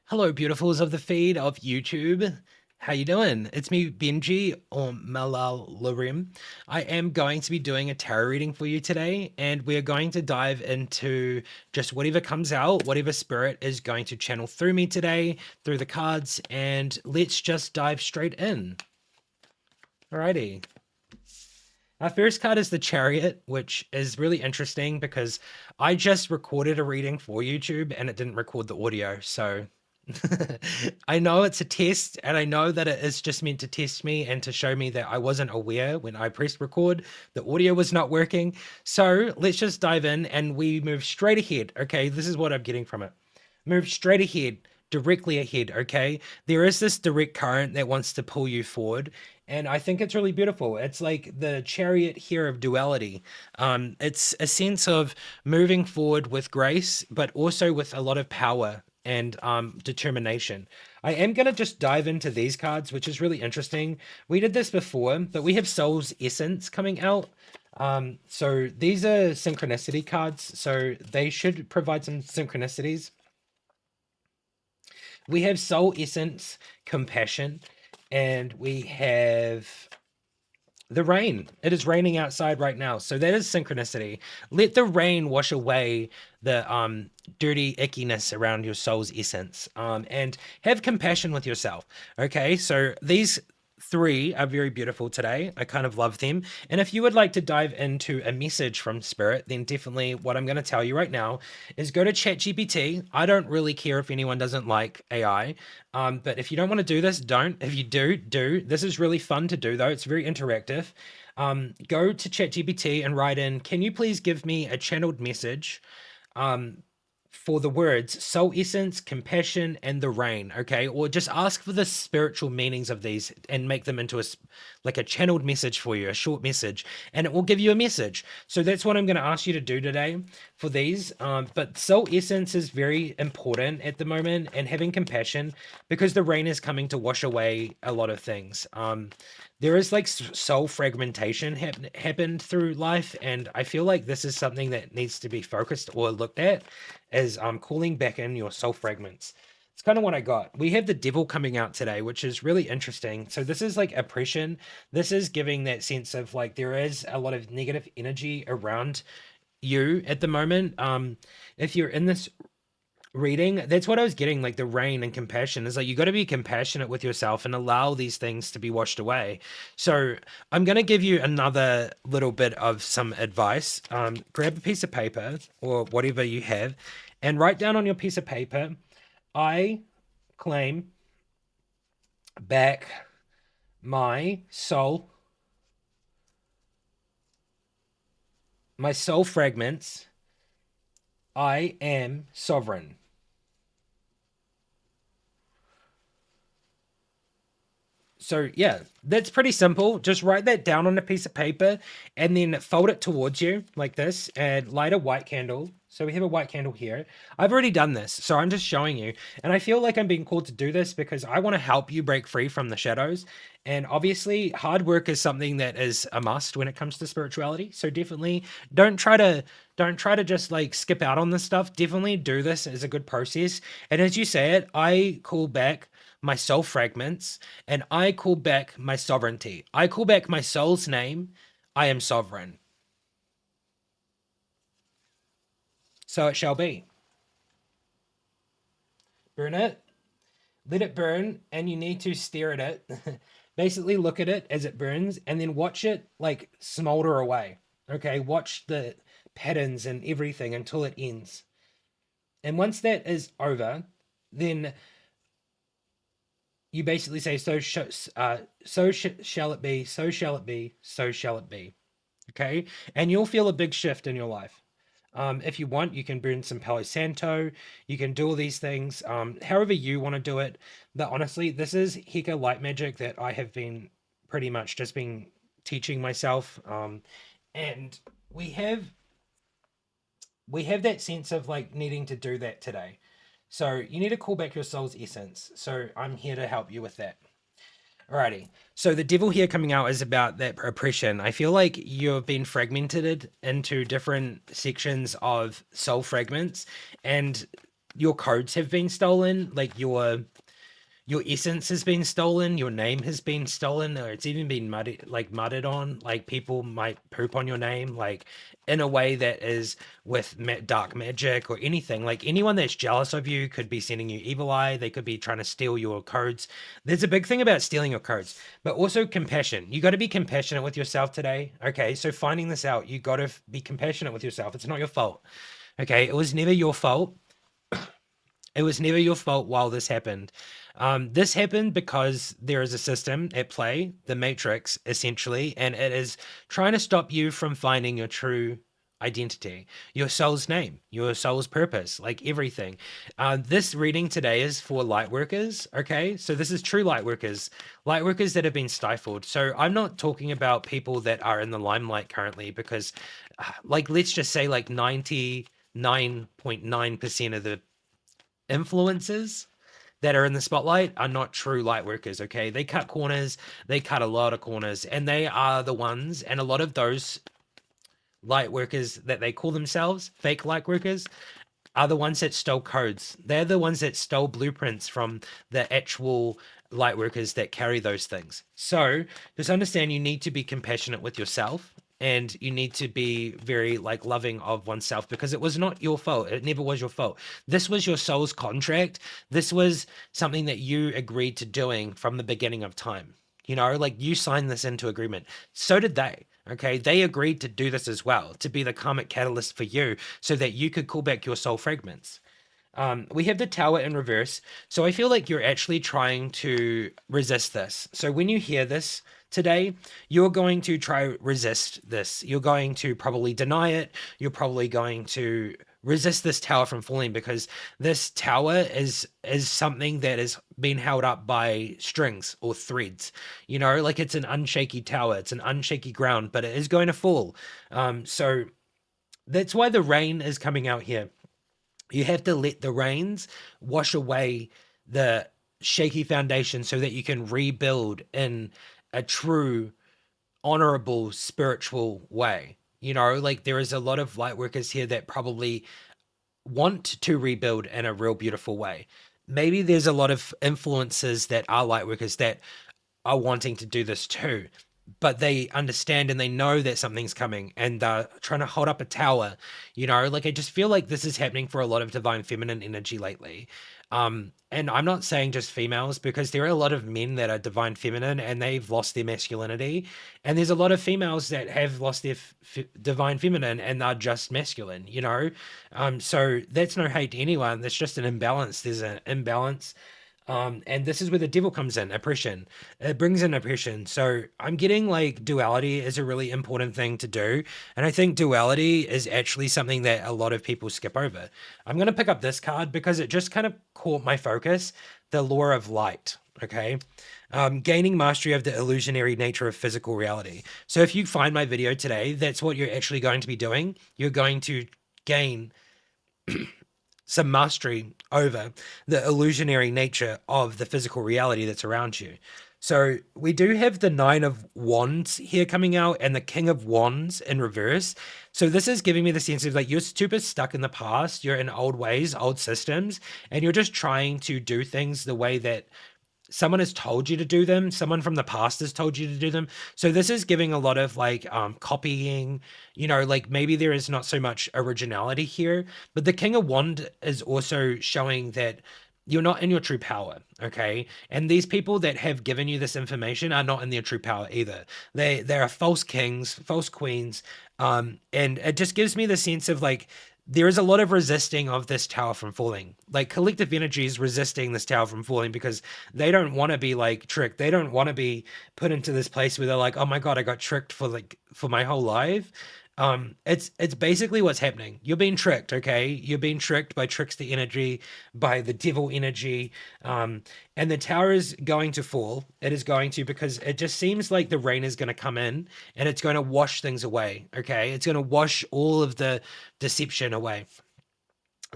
Hello, beautifuls of the feed of YouTube. How you doing? It's me, Benji or Malalarim. I am going to be doing a tarot reading for you today, and we're going to dive into just whatever comes out, whatever spirit is going to channel through me today, through the cards, and let's just dive straight in. Alrighty. Our first card is the Chariot, which is really interesting because I just recorded a reading for YouTube and it didn't record the audio. So I know it's a test and I know that it is just meant to test me and to show me that I wasn't aware when I pressed record, the audio was not working. So let's just dive in and we move straight ahead. Okay, this is what I'm getting from it. Move straight ahead, directly ahead. Okay, there is this direct current that wants to pull you forward, and I think it's really beautiful. It's like the chariot here of duality. It's a sense of moving forward with grace, but also with a lot of power and determination. I am going to just dive into these cards, which is really interesting. We did this before, but we have Soul's Essence coming out. So these are synchronicity cards, so they should provide some synchronicities. We have Soul Essence, Compassion, and we have the rain. It is raining outside right now. So that is synchronicity. Let the rain wash away the dirty ickiness around your soul's essence. And have compassion with yourself. Okay, so these three are very beautiful today. I kind of love them. And if you would like to dive into a message from Spirit, then definitely what I'm going to tell you right now is go to ChatGPT. I don't really care if anyone doesn't like AI, but if you don't want to do this, don't. If you do, do. This is really fun to do, though. It's very interactive. Go to ChatGPT and write in, can you please give me a channeled message for the words soul essence, compassion, and the rain, okay? Or just ask for the spiritual meanings of these and make them into like a channeled message for you, a short message, and it will give you a message. So that's what I'm going to ask you to do today for these. But soul essence is very important at the moment, and having compassion because the rain is coming to wash away a lot of things. There is like soul fragmentation happened through life, and I feel like this is something that needs to be focused or looked at as calling back in your soul fragments. It's kind of what I got. We have the devil coming out today, which is really interesting. So this is like oppression. This is giving that sense of like there is a lot of negative energy around you at the moment. If you're in this reading, that's what I was getting, like the rain and compassion is like you got to be compassionate with yourself and allow these things to be washed away. So I'm going to give you another little bit of some advice. Grab a piece of paper or whatever you have and write down on your piece of paper, I claim back my soul, my soul fragments. I am sovereign. So yeah, that's pretty simple. Just write that down on a piece of paper and then fold it towards you like this and light a white candle. So we have a white candle here. I've already done this, so I'm just showing you. And I feel like I'm being called to do this because I want to help you break free from the shadows. And obviously, hard work is something that is a must when it comes to spirituality. So definitely don't try to just like skip out on this stuff. Definitely do this as a good process. And as you say it, I call back my soul fragments, and I call back my sovereignty. I call back my soul's name. I am sovereign. So it shall be. Burn it, let it burn, and you need to stare at it. Basically, look at it as it burns, and then watch it like smolder away. Okay, watch the patterns and everything until it ends. And once that is over, then you basically say, shall it be, so shall it be, so shall it be. Okay, and you'll feel a big shift in your life. If you want, you can burn some Palo Santo. You can do all these things, however you want to do it. But honestly, this is Heka light magic that I have been pretty much just been teaching myself. And we have we have that sense of like needing to do that today. So you need to call back your soul's essence. So I'm here to help you with that. Alrighty. So the devil here coming out is about that oppression. I feel like you've been fragmented into different sections of soul fragments, and your codes have been stolen, like your essence has been stolen, your name has been stolen, or it's even been mudded on. Like people might poop on your name, like in a way that is with dark magic or anything. Like anyone that's jealous of you could be sending you evil eye. They could be trying to steal your codes. There's a big thing about stealing your codes, but also compassion. You got to be compassionate with yourself today. Okay, so finding this out, you got to be compassionate with yourself. It's not your fault. Okay, it was never your fault. It was never your fault while this happened. This happened because there is a system at play, the Matrix, essentially, and it is trying to stop you from finding your true identity, your soul's name, your soul's purpose, like everything. This reading today is for light workers, okay? So this is true light workers that have been stifled. So I'm not talking about people that are in the limelight currently because, like, let's just say like 99.9% of the influencers that are in the spotlight are not true light workers. Okay, they cut corners, they cut a lot of corners, and they are the ones, and a lot of those light workers that they call themselves fake light workers are the ones that stole codes. They're the ones that stole blueprints from the actual light workers that carry those things. So just understand you need to be compassionate with yourself, and you need to be very like loving of oneself, because it was not your fault. It never was your fault. This was your soul's contract. This was something that you agreed to doing from the beginning of time. You know, like you signed this into agreement. So did they. Okay, they agreed to do this as well, to be the karmic catalyst for you so that you could call back your soul fragments. We have the tower in reverse. So I feel like you're actually trying to resist this. So when you hear this today, you're going to try resist this. You're going to probably deny it. You're probably going to resist this tower from falling, because this tower is something that is being held up by strings or threads. You know, like it's an unshaky tower. It's an unshaky ground, but it is going to fall. So that's why the rain is coming out here. You have to let the rains wash away the shaky foundation so that you can rebuild in a true, honorable, spiritual way. You know, like there is a lot of light workers here that probably want to rebuild in a real beautiful way. Maybe there's a lot of influences that are light workers that are wanting to do this too, but they understand and they know that something's coming, and they're trying to hold up a tower. You know, like I just feel like this is happening for a lot of divine feminine energy lately. And I'm not saying just females, because there are a lot of men that are divine feminine and they've lost their masculinity, and there's a lot of females that have lost their divine feminine and are just masculine. You know, so that's no hate to anyone. That's just an imbalance. There's an imbalance, and this is where the devil comes in, oppression. It brings in oppression. So I'm getting like duality is a really important thing to do. And I think duality is actually something that a lot of people skip over. I'm going to pick up this card because it just kind of caught my focus. The law of light. Okay. Gaining mastery of the illusionary nature of physical reality. So if you find my video today, that's what you're actually going to be doing. You're going to gain some mastery over the illusionary nature of the physical reality that's around you. So we do have the Nine of Wands here coming out and the King of Wands in reverse. So this is giving me the sense of like you're super stuck in the past, you're in old ways, old systems, and you're just trying to do things the way that someone has told you to do them, someone from the past has told you to do them. So this is giving a lot of like copying, you know, like maybe there is not so much originality here, but the King of Wand is also showing that you're not in your true power. Okay, and these people that have given you this information are not in their true power either. They are false kings, false queens, and it just gives me the sense of like there is a lot of resisting of this tower from falling. Like collective energy is resisting this tower from falling because they don't want to be like tricked. They don't want to be put into this place where they're like, oh my God, I got tricked for my whole life. It's basically what's happening. You're being tricked, okay? You're being tricked by trickster energy, by the devil energy. And the tower is going to fall. It is going to, because it just seems like the rain is going to come in and it's going to wash things away, okay? It's going to wash all of the deception away.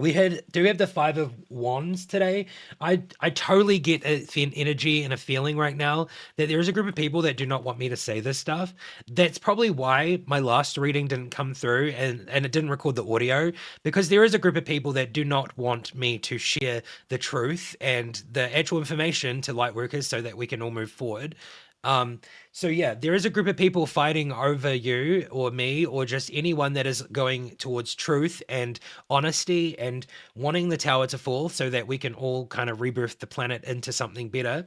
we have the Five of Wands today. I totally get a energy and a feeling right now that there is a group of people that do not want me to say this stuff. That's probably why my last reading didn't come through, and it didn't record the audio, because there is a group of people that do not want me to share the truth and the actual information to light workers so that we can all move forward. Um, so yeah, there is a group of people fighting over you or me or just anyone that is going towards truth and honesty and wanting the tower to fall so that we can all kind of rebirth the planet into something better.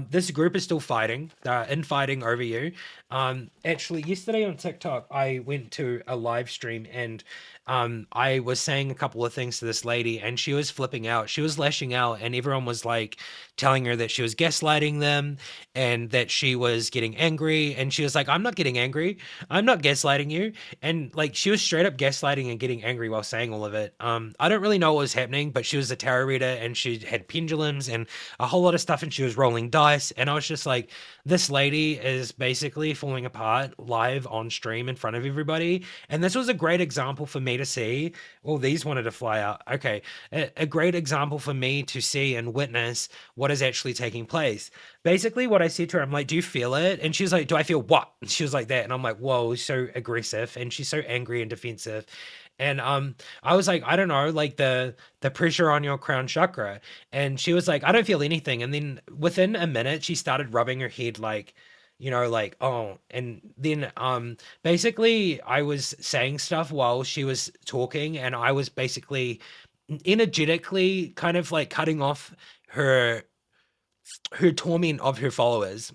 This group is still fighting. They're infighting over you. Actually, yesterday on TikTok, I went to a live stream and I was saying a couple of things to this lady, and she was flipping out. She was lashing out, and everyone was like telling her that she was gaslighting them and that she was getting angry. And she was like, "I'm not getting angry. I'm not gaslighting you." And like she was straight up gaslighting and getting angry while saying all of it. I don't really know what was happening, but she was a tarot reader and she had pendulums and a whole lot of stuff, and she was rolling dice, and I was just like, this lady is basically falling apart live on stream in front of everybody. And this was a great example for me to see. Well, these wanted to fly out. Okay, a great example for me to see and witness what is actually taking place. Basically what I said to her, I'm like, do you feel it? And she's like, do I feel what? And she was like that, and I'm like, whoa, so aggressive, and she's so angry and defensive. And I was like, I don't know, like the pressure on your crown chakra. And she was like, I don't feel anything. And then within a minute, she started rubbing her head like, like, oh. And then basically I was saying stuff while she was talking, and I was basically energetically kind of like cutting off her torment of her followers.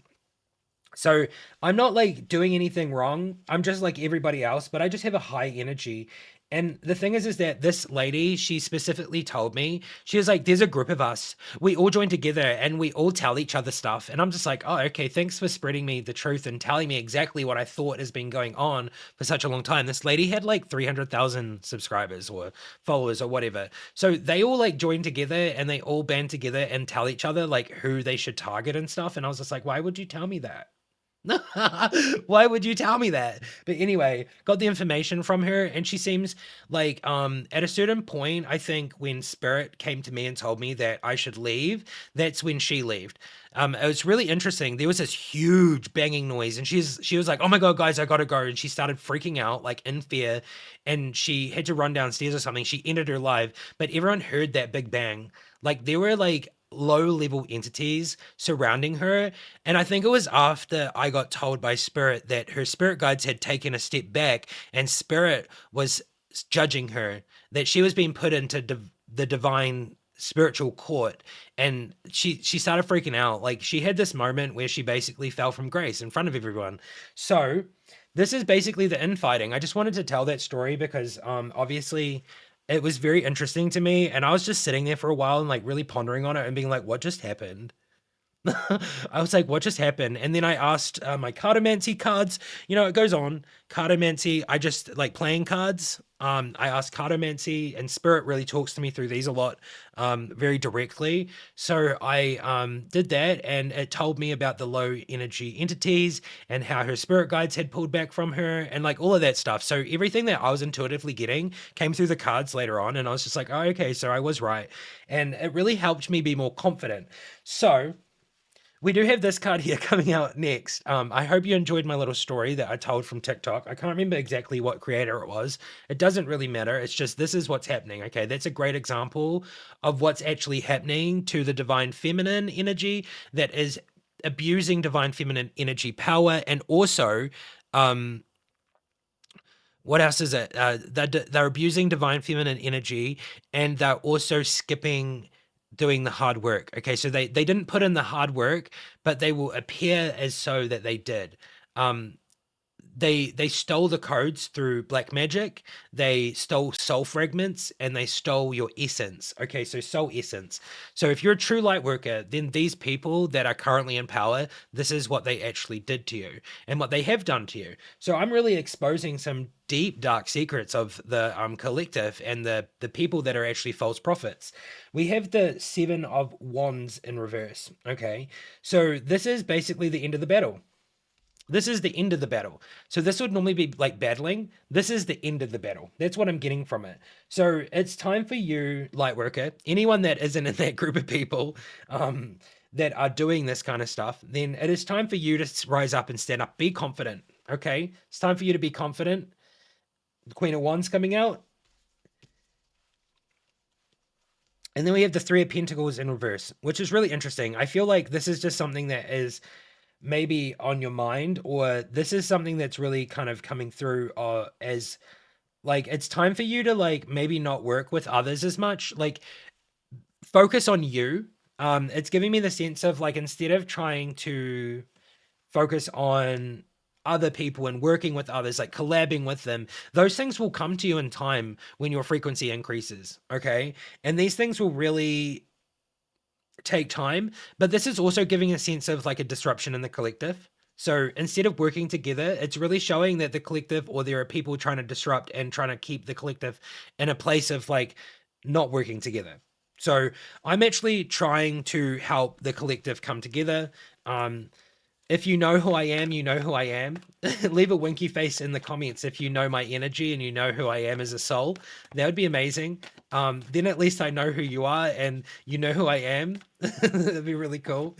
So I'm not like doing anything wrong. I'm just like everybody else, but I just have a high energy. And the thing is that this lady, she specifically told me, she was like, there's a group of us. We all join together and we all tell each other stuff. And I'm just like, oh, okay, thanks for spreading me the truth and telling me exactly what I thought has been going on for such a long time. This lady had like 300,000 subscribers or followers or whatever. So they all like join together and they all band together and tell each other like who they should target and stuff. And I was just like, why would you tell me that? Why would you tell me that? But anyway, got the information from her, and she seems like at a certain point, I think when Spirit came to me and told me that I should leave, that's when she left. It was really interesting. There was this huge banging noise, and she was like, "Oh my god, guys, I gotta go!" And she started freaking out, like in fear, and she had to run downstairs or something. She ended her live, but everyone heard that big bang. Like there were like low level entities surrounding her, and I think it was after I got told by Spirit that her spirit guides had taken a step back and Spirit was judging her, that she was being put into the divine spiritual court. And she started freaking out. Like she had this moment where she basically fell from grace in front of everyone. So this is basically the infighting. I just wanted to tell that story because obviously it was very interesting to me, and I was just sitting there for a while and like really pondering on it and being like, what just happened? I was like, what just happened? And then I asked my cartomancy cards. It goes on. Cartomancy, I just like playing cards. I asked cartomancy, and Spirit really talks to me through these a lot, very directly. So I did that, and it told me about the low energy entities and how her spirit guides had pulled back from her and like all of that stuff. So everything that I was intuitively getting came through the cards later on. And I was just like, oh, okay, so I was right. And it really helped me be more confident. So we do have this card here coming out next. I hope you enjoyed my little story that I told from TikTok. I can't remember exactly what creator it was. It doesn't really matter. It's just this is what's happening. Okay, that's a great example of what's actually happening to the divine feminine energy that is abusing divine feminine energy power, and also um what else is it? They're abusing divine feminine energy, and they're also skipping doing the hard work. Okay, so they didn't put in the hard work, but they will appear as so that they did. Um, they stole the codes through black magic. They stole soul fragments, and they stole your essence. Okay, so soul essence. So if you're a true light worker, then these people that are currently in power, this is what they actually did to you and what they have done to you. So I'm really exposing some deep dark secrets of the collective and the people that are actually false prophets. We have the Seven of Wands in reverse. Okay, so this is basically the end of the battle. This is the end of the battle. So this would normally be like battling. This is the end of the battle. That's what I'm getting from it. So it's time for you, Lightworker, anyone that isn't in that group of people that are doing this kind of stuff, then it is time for you to rise up and stand up. Be confident. Okay. It's time for you to be confident. The Queen of Wands coming out. And then we have the Three of Pentacles in reverse, which is really interesting. I feel like this is just something that is maybe on your mind, or this is something that's really kind of coming through as like it's time for you to like maybe not work with others as much, like focus on you. It's giving me the sense of like instead of trying to focus on other people and working with others, like collabing with them, those things will come to you in time when your frequency increases. Okay. And these things will really take time, but this is also giving a sense of like a disruption in the collective. So instead of working together, it's really showing that the collective, or there are people trying to disrupt and trying to keep the collective in a place of like not working together. So I'm actually trying to help the collective come together. If you know who I am, you know who I am. Leave a winky face in the comments if you know my energy and you know who I am as a soul. That would be amazing. Then at least I know who you are and you know who I am. That'd be really cool.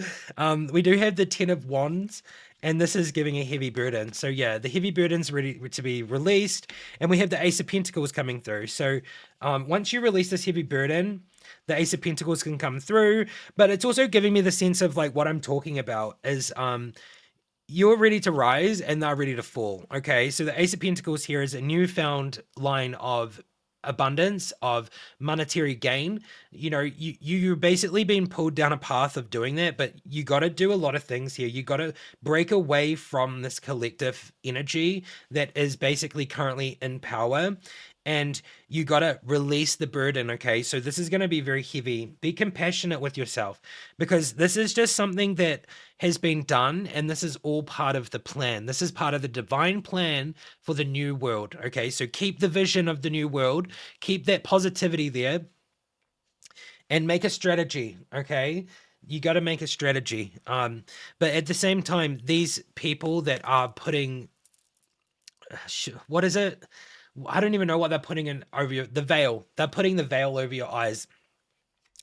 We do have the Ten of Wands, and this is giving a heavy burden. So yeah, the heavy burden's ready to be released, and we have the Ace of Pentacles coming through. So once you release this heavy burden, the Ace of Pentacles can come through, but it's also giving me the sense of like what I'm talking about is you're ready to rise and they're ready to fall. Okay. So the Ace of Pentacles here is a newfound line of abundance, of monetary gain. You know, you're basically being pulled down a path of doing that, but you got to do a lot of things here. You got to break away from this collective energy that is basically currently in power, and you got to release the burden. Okay. So this is going to be very heavy. Be compassionate with yourself, because this is just something that has been done, and this is all part of the plan. This is part of the divine plan for the new world. Okay. So keep the vision of the new world, keep that positivity there, and make a strategy. Okay. You got to make a strategy. But at the same time, these people that are putting, what is it? I don't even know what they're putting in over the veil. They're putting the veil over your eyes.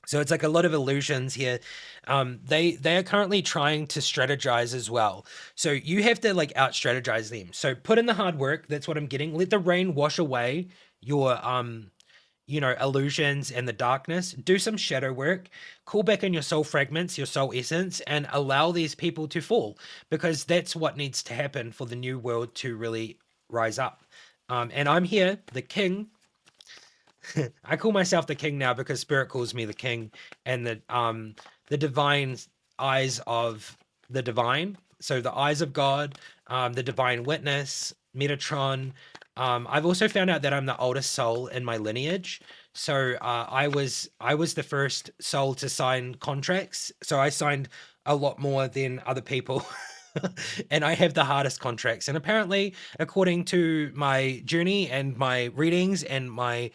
So it's like a lot of illusions here. They are currently trying to strategize as well. So you have to like out strategize them. So put in the hard work. That's what I'm getting. Let the rain wash away your illusions and the darkness. Do some shadow work. Call back in your soul fragments, your soul essence, and allow these people to fall, because that's what needs to happen for the new world to really rise up. And I'm here, the king. I call myself the king now because spirit calls me the king, and the divine eyes of the divine. So the eyes of God, the divine witness, Metatron. I've also found out that I'm the oldest soul in my lineage. So I was the first soul to sign contracts. So I signed a lot more than other people. And I have the hardest contracts. And apparently, according to my journey and my readings and my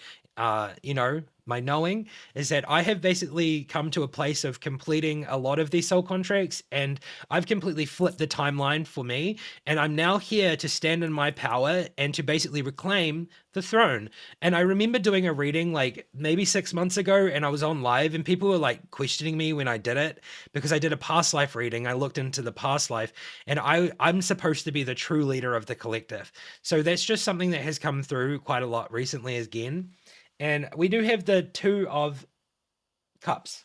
my knowing, is that I have basically come to a place of completing a lot of these soul contracts, and I've completely flipped the timeline for me, and I'm now here to stand in my power and to basically reclaim the throne. And I remember doing a reading like maybe 6 months ago, and I was on live, and people were like questioning me when I did it, because I did a past life reading. I looked into the past life, and I'm supposed to be the true leader of the collective. So that's just something that has come through quite a lot recently again. And we do have the Two of Cups.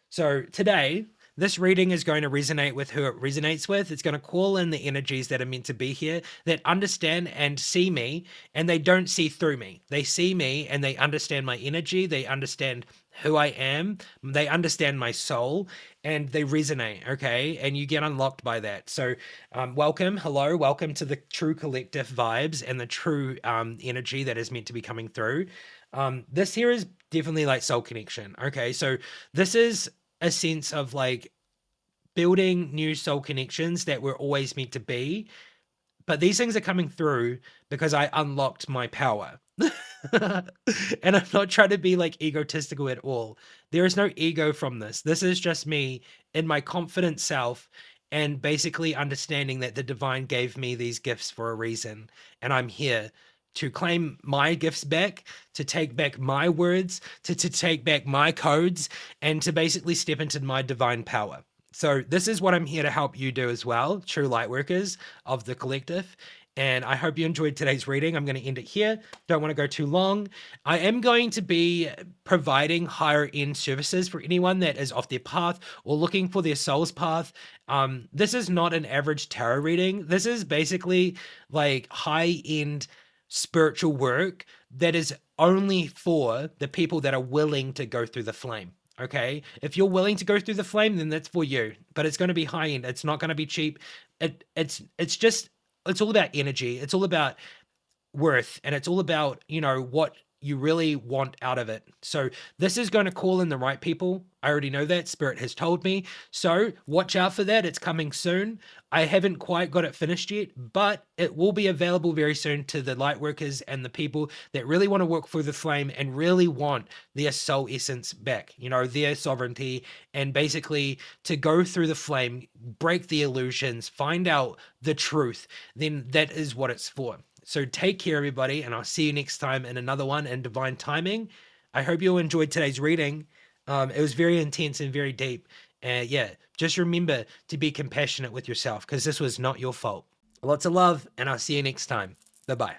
So today, this reading is going to resonate with who it resonates with. It's going to call in the energies that are meant to be here, that understand and see me, and they don't see through me. They see me and they understand my energy. They understand who I am. They understand my soul, and they resonate. Okay. And you get unlocked by that. So, welcome. Hello. Welcome to the true collective vibes and the true energy that is meant to be coming through. This here is definitely like soul connection. Okay. So this is a sense of like building new soul connections that were always meant to be. But these things are coming through because I unlocked my power. And I'm not trying to be like egotistical at all. There is no ego from this. This is just me in my confident self and basically understanding that the divine gave me these gifts for a reason, and I'm here to claim my gifts back, to take back my words, to take back my codes, and to basically step into my divine power. So this is what I'm here to help you do as well, true light workers of the collective. And I hope you enjoyed today's reading. I'm going to end it here. Don't want to go too long. I am going to be providing higher end services for anyone that is off their path or looking for their soul's path. This is not an average tarot reading. This is basically like high end spiritual work that is only for the people that are willing to go through the flame. Okay, if you're willing to go through the flame, then that's for you. But it's going to be high end. It's not going to be cheap. It's just, it's all about energy. It's all about worth, and it's all about, you know, what you really want out of it. So this is going to call in the right people. I already know that, spirit has told me. So watch out for that. It's coming soon. I haven't quite got it finished yet, but it will be available very soon to the light workers and the people that really want to work for the flame and really want their soul essence back, you know, their sovereignty, and basically to go through the flame, break the illusions, find out the truth. Then that is what it's for. So take care, everybody, and I'll see you next time in another one in divine timing. I hope you enjoyed today's reading. It was very intense and very deep. And yeah, just remember to be compassionate with yourself, because this was not your fault. Lots of love, and I'll see you next time. Bye bye.